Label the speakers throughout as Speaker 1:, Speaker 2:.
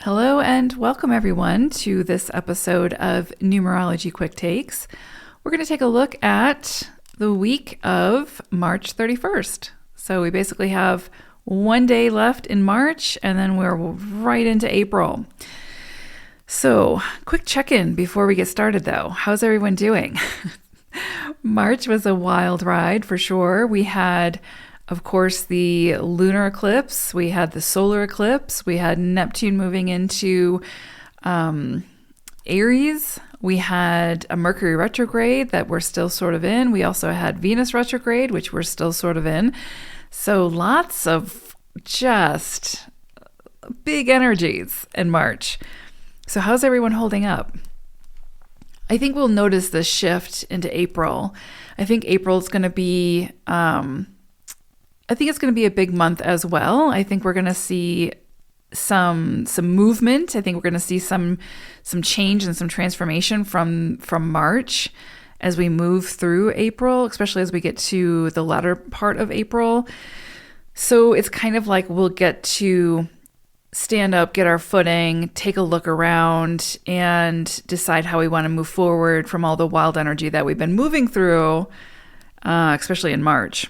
Speaker 1: Hello and welcome everyone to this episode of Numerology Quick Takes. We're going to take a look at the week of March 31st. So we basically have one day left in March and then we're right into April. So quick check-in before we get started though. How's everyone doing? March was a wild ride for sure. We had, of course, the lunar eclipse, we had the solar eclipse, we had Neptune moving into Aries, we had a Mercury retrograde that we're still sort of in, we also had Venus retrograde, which we're still sort of in. So lots of just big energies in March. So how's everyone holding up? I think we'll notice this shift into April. I think April's going to be I think it's going to be a big month as well. I think we're going to see some movement. I think we're going to see some change and some transformation from March as we move through April, especially as we get to the latter part of April. So it's kind of like we'll get to stand up, get our footing, take a look around, and decide how we want to move forward from all the wild energy that we've been moving through, especially in March.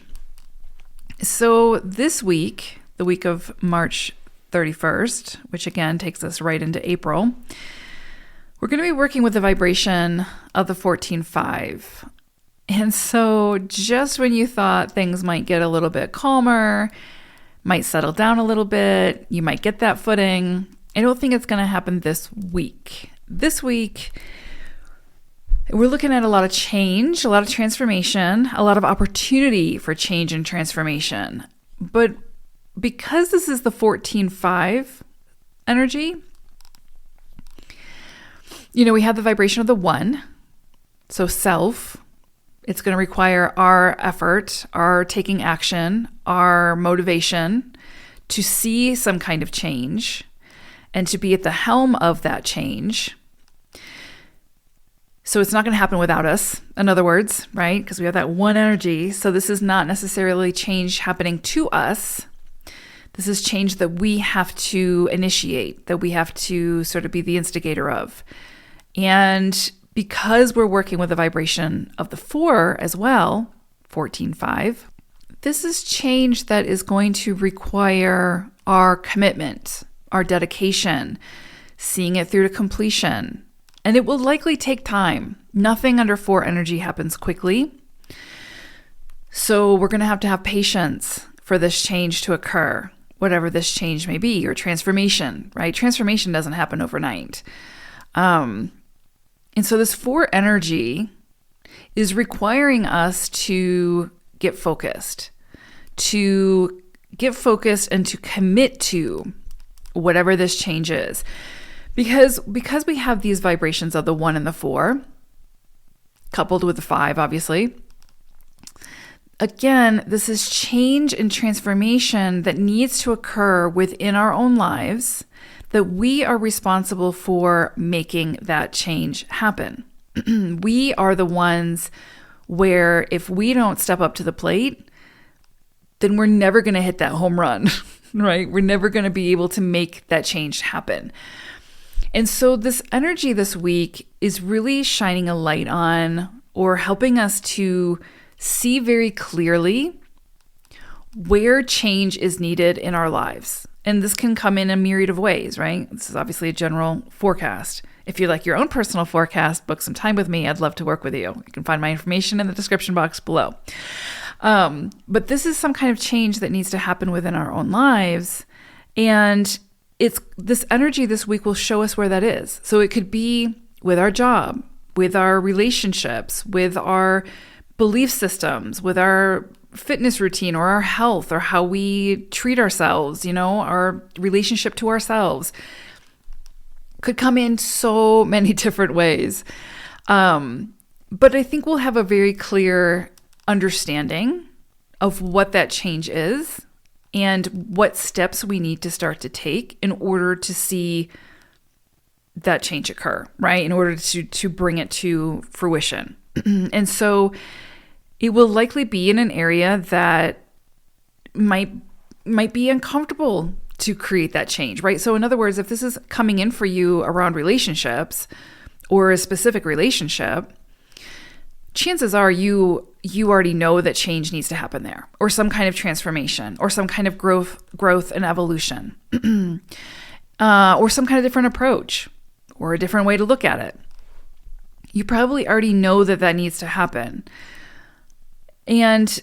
Speaker 1: So this week, the week of March 31st, which again takes us right into April, we're going to be working with the vibration of the 14-5. And so just when you thought things might get a little bit calmer, might settle down a little bit, you might get that footing, I don't think it's going to happen this week. This week, we're looking at a lot of change, a lot of transformation, a lot of opportunity for change and transformation. But because this is the 14-5 energy, we have the vibration of the 1, so self. It's going to require our effort, our taking action, our motivation to see some kind of change and to be at the helm of that change. So it's not going to happen without us, in other words, right? Because we have that 1 energy. So this is not necessarily change happening to us. This is change that we have to initiate, that we have to sort of be the instigator of. And because we're working with the vibration of the 4 as well, 14-5, this is change that is going to require our commitment, our dedication, seeing it through to completion. And it will likely take time. Nothing under 4 energy happens quickly. So we're going to have patience for this change to occur, whatever this change may be, or transformation, right? Transformation doesn't happen overnight. And so this 4 energy is requiring us to get focused and to commit to whatever this change is. Because we have these vibrations of the 1 and the 4, coupled with the 5, obviously. Again, this is change and transformation that needs to occur within our own lives, that we are responsible for making that change happen. We are the ones where if we don't step up to the plate, then we're never going to hit that home run, right? We're never going to be able to make that change happen. And so this energy this week is really shining a light on, or helping us to see very clearly where change is needed in our lives. And this can come in a myriad of ways, right? This is obviously a general forecast. If you like your own personal forecast, book some time with me. I'd love to work with you. You can find my information in the description box below. But this is some kind of change that needs to happen within our own lives. And it's this energy this week will show us where that is. So it could be with our job, with our relationships, with our belief systems, with our fitness routine or our health or how we treat ourselves, our relationship to ourselves. Could come in so many different ways. But I think we'll have a very clear understanding of what that change is and what steps we need to start to take in order to see that change occur, right? In order to bring it to fruition. And so it will likely be in an area that might be uncomfortable to create that change, right? So in other words, if this is coming in for you around relationships or a specific relationship, chances are you already know that change needs to happen there, or some kind of transformation, or some kind of growth and evolution, or some kind of different approach, or a different way to look at it. You probably already know that needs to happen. And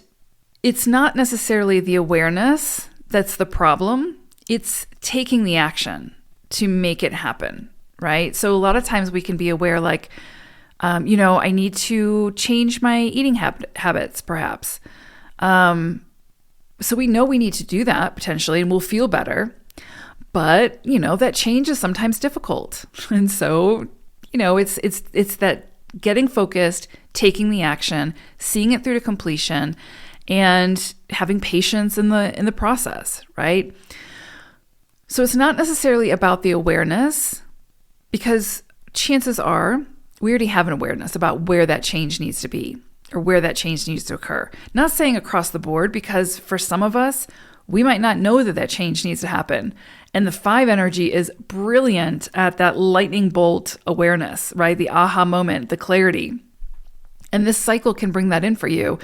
Speaker 1: it's not necessarily the awareness that's the problem. It's taking the action to make it happen, right? So a lot of times we can be aware, like, I need to change my eating habits, perhaps. So we know we need to do that potentially, and we'll feel better. But, that change is sometimes difficult. And so, it's that getting focused, taking the action, seeing it through to completion, and having patience in the process, right? So it's not necessarily about the awareness, because chances are we already have an awareness about where that change needs to be or where that change needs to occur. Not saying across the board, because for some of us, we might not know that change needs to happen. And the 5 energy is brilliant at that lightning bolt awareness, right? The aha moment, the clarity. And this cycle can bring that in for you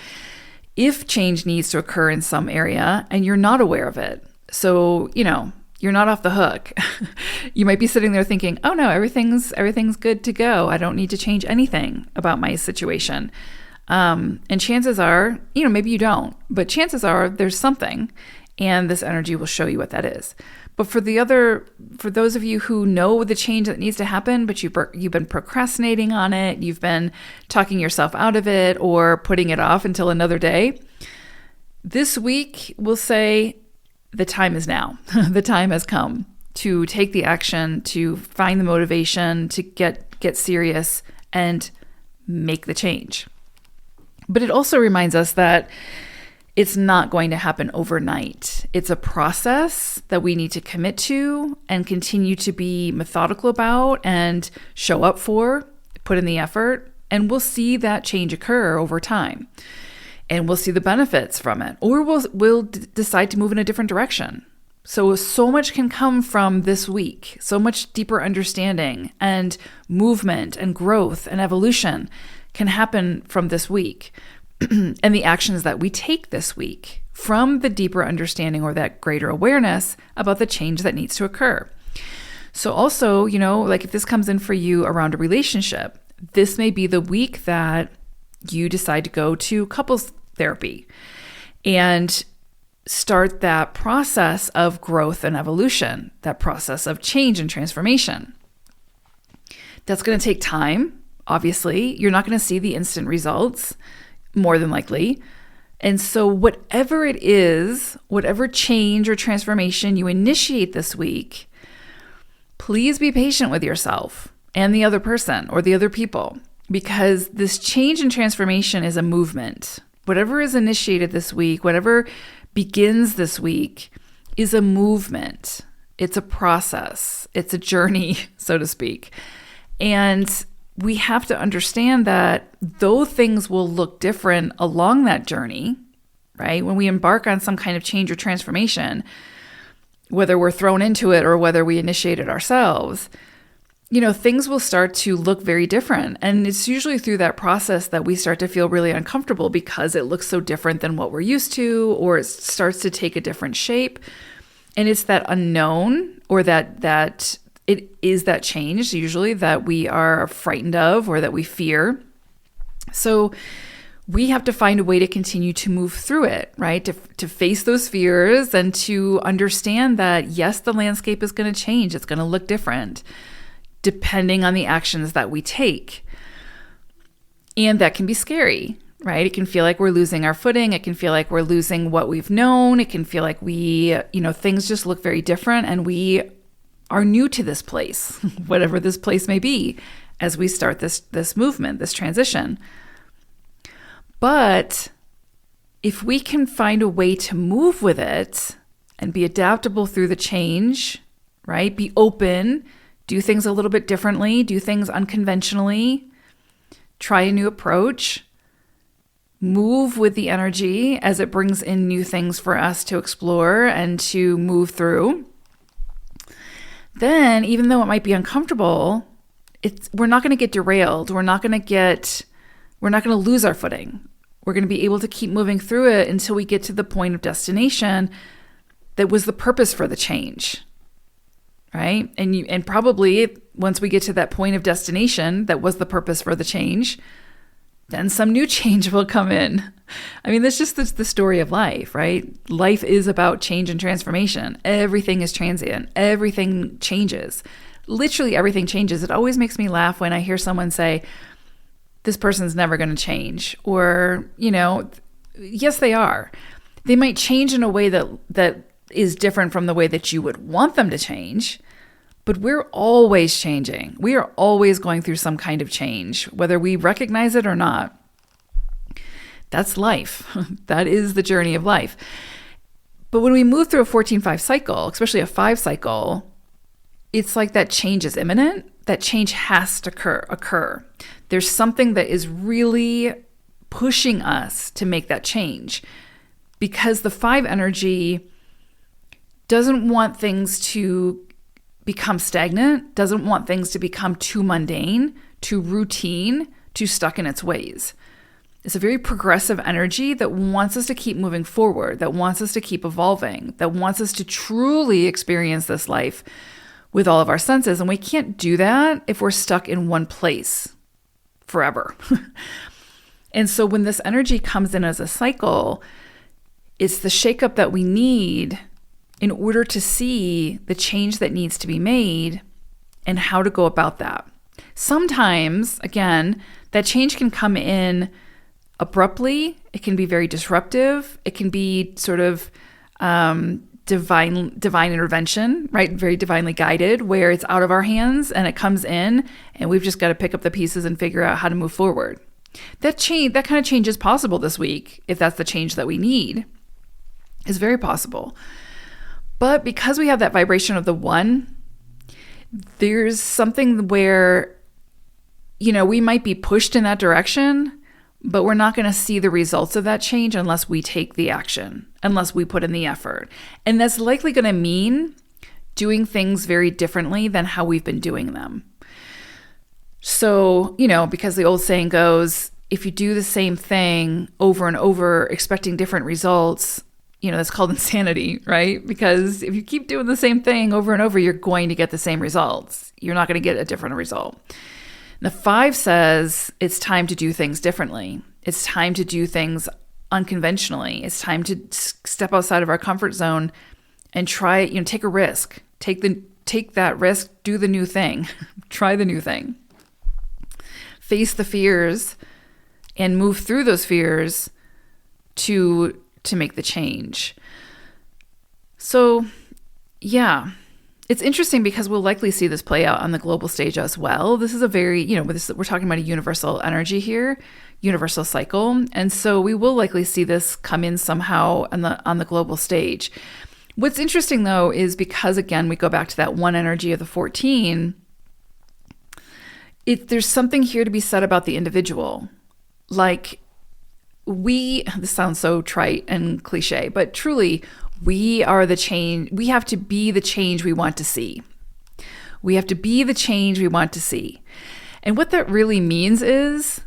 Speaker 1: if change needs to occur in some area and you're not aware of it. So, you're not off the hook. You might be sitting there thinking, oh no, everything's good to go. I don't need to change anything about my situation. And chances are, maybe you don't, but chances are there's something, and this energy will show you what that is. But for those of you who know the change that needs to happen, but you've been procrastinating on it, you've been talking yourself out of it or putting it off until another day, this week we'll say the time is now. The time has come to take the action, to find the motivation, to get serious and make the change. But it also reminds us that it's not going to happen overnight. It's a process that we need to commit to and continue to be methodical about and show up for, put in the effort, and we'll see that change occur over time. And we'll see the benefits from it, or we'll decide to move in a different direction. So much can come from this week, so much deeper understanding and movement and growth and evolution can happen from this week. And the actions that we take this week from the deeper understanding or that greater awareness about the change that needs to occur. So also, like if this comes in for you around a relationship, this may be the week that you decide to go to couples therapy and start that process of growth and evolution, that process of change and transformation. That's going to take time. Obviously, you're not going to see the instant results, more than likely. And so whatever it is, whatever change or transformation you initiate this week, please be patient with yourself and the other person or the other people, because this change and transformation is a movement. Whatever is initiated this week, whatever begins this week is a movement. It's a process. It's a journey, so to speak. And we have to understand that though things will look different along that journey, right? When we embark on some kind of change or transformation, whether we're thrown into it or whether we initiate it ourselves, things will start to look very different. And it's usually through that process that we start to feel really uncomfortable because it looks so different than what we're used to, or it starts to take a different shape. And it's that unknown, or that it is that change usually that we are frightened of or that we fear. So we have to find a way to continue to move through it, right? To face those fears and to understand that, yes, the landscape is going to change. It's going to look different depending on the actions that we take. And that can be scary, right? It can feel like we're losing our footing. It can feel like we're losing what we've known. It can feel like things just look very different and we are new to this place, whatever this place may be, as we start this movement, this transition. But if we can find a way to move with it and be adaptable through the change, right? Be open, do things a little bit differently, do things unconventionally, try a new approach, move with the energy as it brings in new things for us to explore and to move through. then even though it might be uncomfortable, we're not going to get derailed. We're not going to lose our footing. We're going to be able to keep moving through it until we get to the point of destination that was the purpose for the change, right? And probably once we get to that point of destination that was the purpose for the change, then some new change will come in. I mean, that's just the story of life, right? Life is about change and transformation. Everything is transient. Everything changes. Literally everything changes. It always makes me laugh when I hear someone say, this person's never going to change. Or, yes, they are. They might change in a way that is different from the way that you would want them to change. But we're always changing. We are always going through some kind of change, whether we recognize it or not. That's life. That is the journey of life. But when we move through a 14-5 cycle, especially a 5 cycle, it's like that change is imminent. That change has to occur. There's something that is really pushing us to make that change, because the 5 energy doesn't want things to become stagnant, doesn't want things to become too mundane, too routine, too stuck in its ways. It's a very progressive energy that wants us to keep moving forward, that wants us to keep evolving, that wants us to truly experience this life with all of our senses. And we can't do that if we're stuck in one place forever. And so when this energy comes in as a cycle, it's the shakeup that we need in order to see the change that needs to be made and how to go about that. Sometimes, again, that change can come in abruptly. It can be very disruptive. It can be sort of divine intervention, right? Very divinely guided, where it's out of our hands and it comes in and we've just got to pick up the pieces and figure out how to move forward. That kind of change is possible this week, if that's the change that we need. Is very possible. But because we have that vibration of the 1, there's something where, we might be pushed in that direction, but we're not going to see the results of that change unless we take the action, unless we put in the effort. And that's likely going to mean doing things very differently than how we've been doing them. So, because the old saying goes, if you do the same thing over and over, expecting different results, that's called insanity, right? Because if you keep doing the same thing over and over, you're going to get the same results. You're not going to get a different result. And the 5 says it's time to do things differently. It's time to do things unconventionally. It's time to step outside of our comfort zone and try, take a risk. Take that risk, do the new thing. Try the new thing. Face the fears and move through those fears to make the change. So, yeah, it's interesting because we'll likely see this play out on the global stage as well. This is a very, we're talking about a universal energy here, universal cycle. And so we will likely see this come in somehow on the global stage. What's interesting though is because, again, we go back to that 1 energy of the 14, there's something here to be said about the individual. Like, this sounds so trite and cliche, but truly, we are the change. We have to be the change we want to see. We have to be the change we want to see. And what that really means is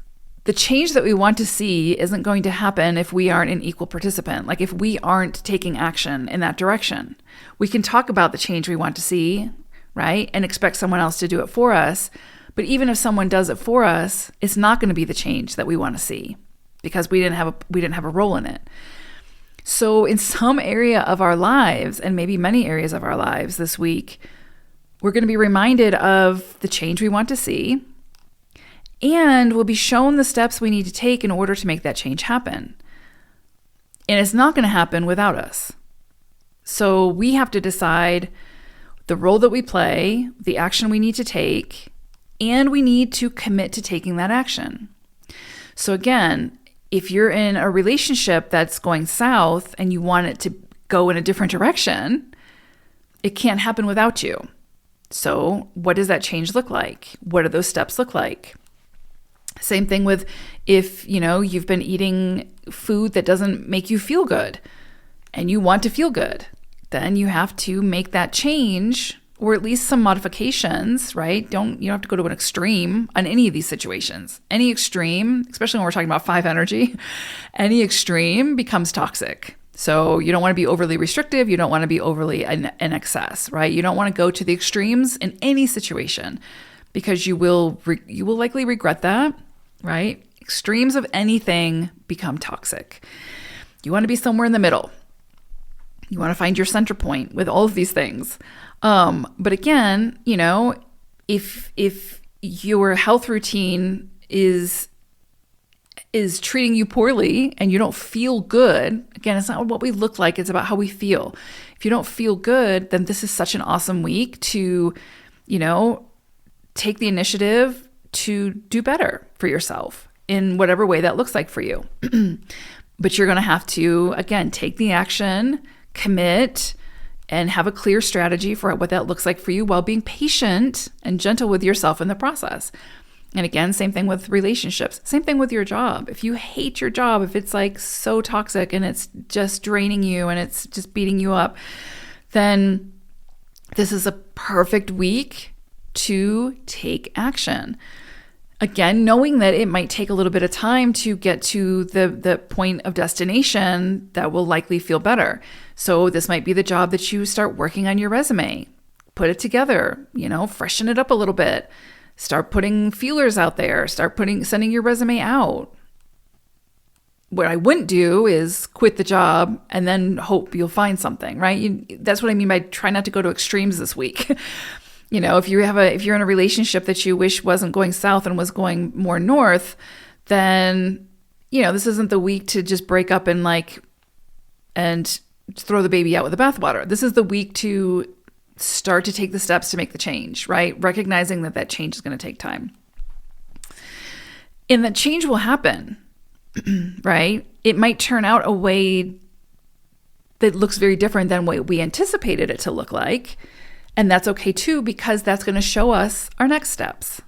Speaker 1: the change that we want to see isn't going to happen if we aren't an equal participant, like if we aren't taking action in that direction. We can talk about the change we want to see, right? And expect someone else to do it for us. But even if someone does it for us, it's not going to be the change that we want to see, because we didn't have a role in it. So in some area of our lives, and maybe many areas of our lives this week, we're going to be reminded of the change we want to see, and we'll be shown the steps we need to take in order to make that change happen. And it's not going to happen without us. So we have to decide the role that we play, the action we need to take, and we need to commit to taking that action. So again, if you're in a relationship that's going south and you want it to go in a different direction, it can't happen without you. So what does that change look like? What do those steps look like? Same thing with if, you've been eating food that doesn't make you feel good and you want to feel good, then you have to make that change or at least some modifications, right? You don't have to go to an extreme on any of these situations. Any extreme, especially when we're talking about 5 energy, any extreme becomes toxic. So you don't want to be overly restrictive. You don't want to be overly in excess, right? You don't want to go to the extremes in any situation because you will likely regret that, right? Extremes of anything become toxic. You want to be somewhere in the middle. You want to find your center point with all of these things. But again, if your health routine is treating you poorly and you don't feel good, again, it's not what we look like, it's about how we feel. If you don't feel good, then this is such an awesome week to, take the initiative to do better for yourself in whatever way that looks like for you. But you're going to have to, again, take the action, commit, and have a clear strategy for what that looks like for you while being patient and gentle with yourself in the process. And again, same thing with relationships, same thing with your job. If you hate your job, if it's like so toxic and it's just draining you and it's just beating you up, then this is a perfect week to take action. Again, knowing that it might take a little bit of time to get to the point of destination that will likely feel better. So this might be the job that you start working on your resume, put it together, freshen it up a little bit, start putting feelers out there, sending your resume out. What I wouldn't do is quit the job and then hope you'll find something, right? That's what I mean by try not to go to extremes this week. If you're in a relationship that you wish wasn't going south and was going more north, then, this isn't the week to just break up and throw the baby out with the bathwater. This is the week to start to take the steps to make the change, right? Recognizing that change is going to take time. And that change will happen, right? It might turn out a way that looks very different than what we anticipated it to look like. And that's okay too, because that's going to show us our next steps.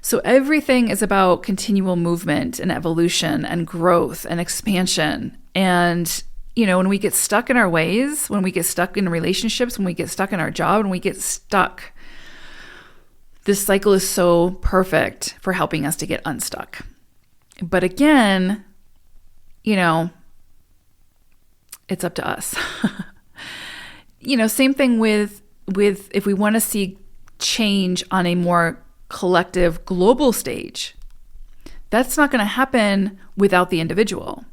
Speaker 1: So everything is about continual movement and evolution and growth and expansion. And, when we get stuck in our ways, when we get stuck in relationships, when we get stuck in our job, when we get stuck, this cycle is so perfect for helping us to get unstuck. But again, it's up to us. Same thing with if we want to see change on a more collective global stage, that's not going to happen without the individual.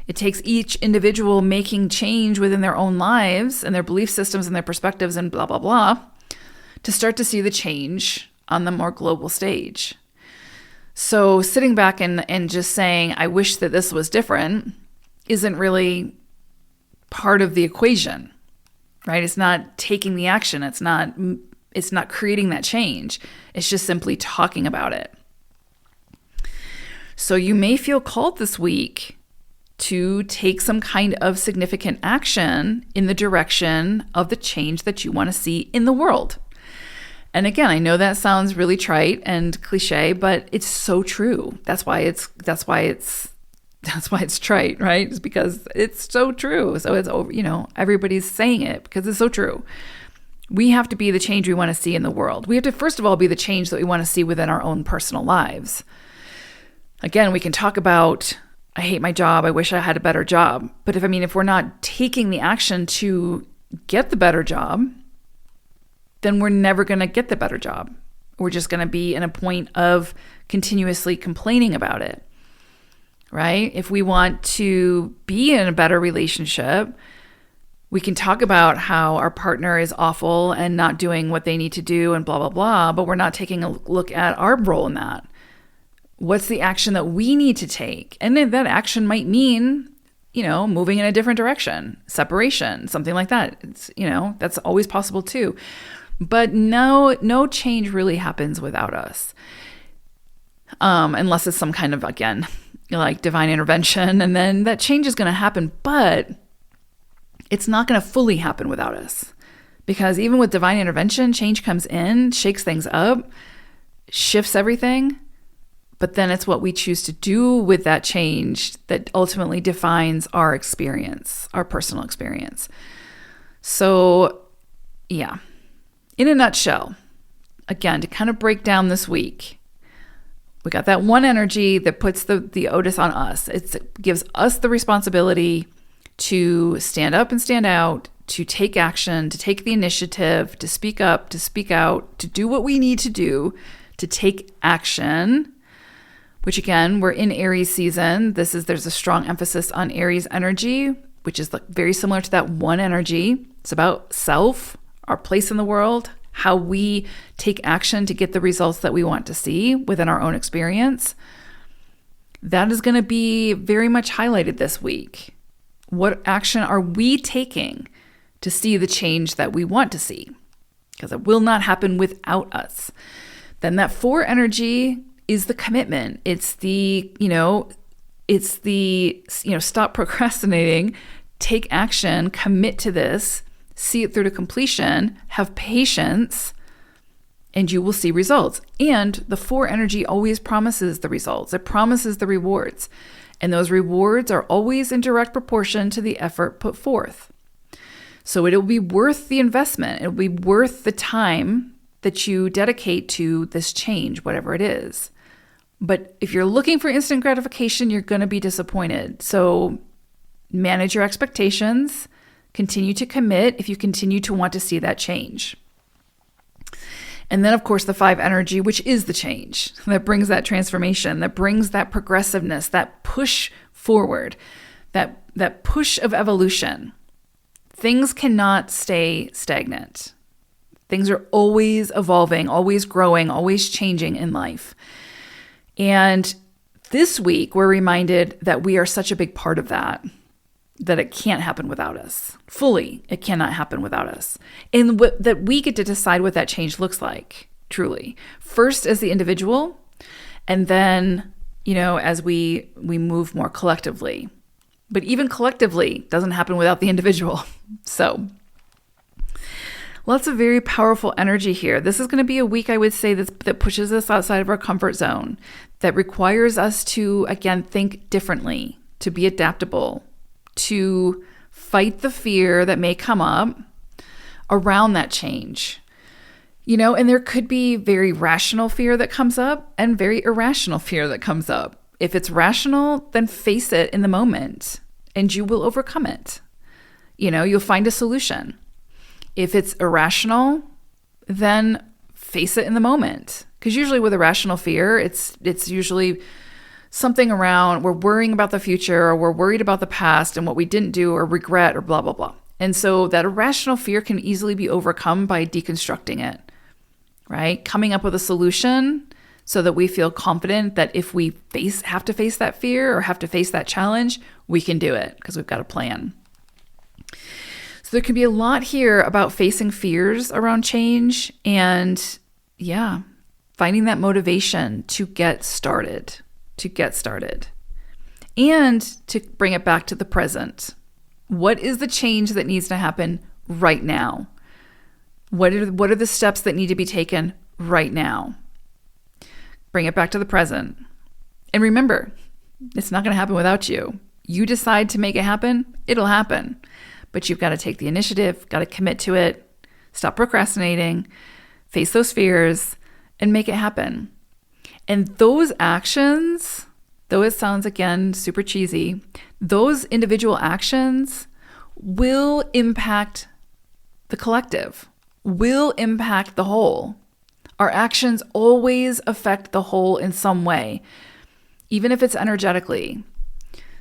Speaker 1: It takes each individual making change within their own lives and their belief systems and their perspectives and blah, blah, blah, to start to see the change on the more global stage. So sitting back and just saying, I wish that this was different, isn't really part of the equation. Right? It's not taking the action. It's not creating that change. It's just simply talking about it. So you may feel called this week to take some kind of significant action in the direction of the change that you want to see in the world. And again, I know that sounds really trite and cliche, but it's so true. That's why it's trite, right? It's because it's so true. So it's, everybody's saying it because it's so true. We have to be the change we want to see in the world. We have to, first of all, be the change that we want to see within our own personal lives. Again, we can talk about, I hate my job. I wish I had a better job. But if we're not taking the action to get the better job, then we're never going to get the better job. We're just going to be in a point of continuously complaining about it. Right? If we want to be in a better relationship, we can talk about how our partner is awful and not doing what they need to do and blah, blah, blah, but we're not taking a look at our role in that. What's the action that we need to take? And then that action might mean, moving in a different direction, separation, something like that. It's, that's always possible too. But no change really happens without us. Unless it's some kind of, again, like divine intervention, and then that change is going to happen, but it's not going to fully happen without us. Because even with divine intervention, change comes in, shakes things up, shifts everything, but then it's what we choose to do with that change that ultimately defines our experience, our personal experience. So, yeah, in a nutshell, again, to kind of break down this week, we got that one energy that puts the onus on us. It gives us the responsibility to stand up and stand out, to take action, to take the initiative, to speak up, to speak out, to do what we need to do, to take action, which again, we're in Aries season. There's a strong emphasis on Aries energy, which is very similar to that one energy. It's about self, our place in the world, how we take action to get the results that we want to see within our own experience. That is going to be very much highlighted this week. What action are we taking to see the change that we want to see? Because it will not happen without us. Then that 4 energy is the commitment. It's the stop procrastinating, take action, commit to this, see it through to completion, have patience, and you will see results. And the 4 energy always promises the results. It promises the rewards. And those rewards are always in direct proportion to the effort put forth. So it'll be worth the investment. It'll be worth the time that you dedicate to this change, whatever it is. But if you're looking for instant gratification, you're going to be disappointed. So manage your expectations, continue to commit if you continue to want to see that change. And then, of course, the 5 energy, which is the change that brings that transformation, that brings that progressiveness, that push forward, that push of evolution. Things cannot stay stagnant. Things are always evolving, always growing, always changing in life. And this week, we're reminded that we are such a big part of that it can't happen without us. Fully, it cannot happen without us. And that we get to decide what that change looks like, truly. First as the individual, and then, as we move more collectively. But even collectively doesn't happen without the individual. So lots of very powerful energy here. This is going to be a week, I would say, that pushes us outside of our comfort zone, that requires us to, again, think differently, to be adaptable, to fight the fear that may come up around that change. And there could be very rational fear that comes up and very irrational fear that comes up. If it's rational, then face it in the moment and you will overcome it. You'll find a solution. If it's irrational, then face it in the moment. Because usually with irrational fear, it's usually something around we're worrying about the future, or we're worried about the past and what we didn't do, or regret, or blah, blah, blah. And so that irrational fear can easily be overcome by deconstructing it, right? Coming up with a solution so that we feel confident that if we have to face that fear or have to face that challenge, we can do it because we've got a plan. So there can be a lot here about facing fears around change and, finding that motivation to get started. And to bring it back to the present. What is the change that needs to happen right now? What are the steps that need to be taken right now? Bring it back to the present. And remember, it's not going to happen without you. You decide to make it happen, it'll happen. But you've got to take the initiative, got to commit to it, stop procrastinating, face those fears, and make it happen. And those actions, though it sounds, again, super cheesy, those individual actions will impact the collective, will impact the whole. Our actions always affect the whole in some way, even if it's energetically.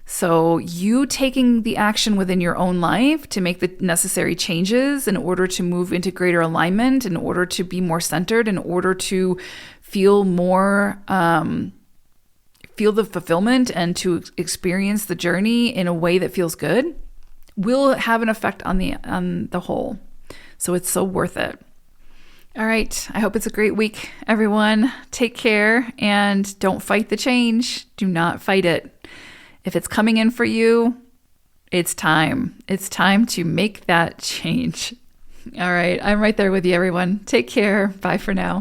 Speaker 1: So you taking the action within your own life to make the necessary changes in order to move into greater alignment, in order to be more centered, in order to feel more, feel the fulfillment and to experience the journey in a way that feels good, will have an effect on the whole. So it's so worth it. All right. I hope it's a great week, everyone. Take care and don't fight the change. Do not fight it. If it's coming in for you, it's time. It's time to make that change. All right. I'm right there with you, everyone. Take care. Bye for now.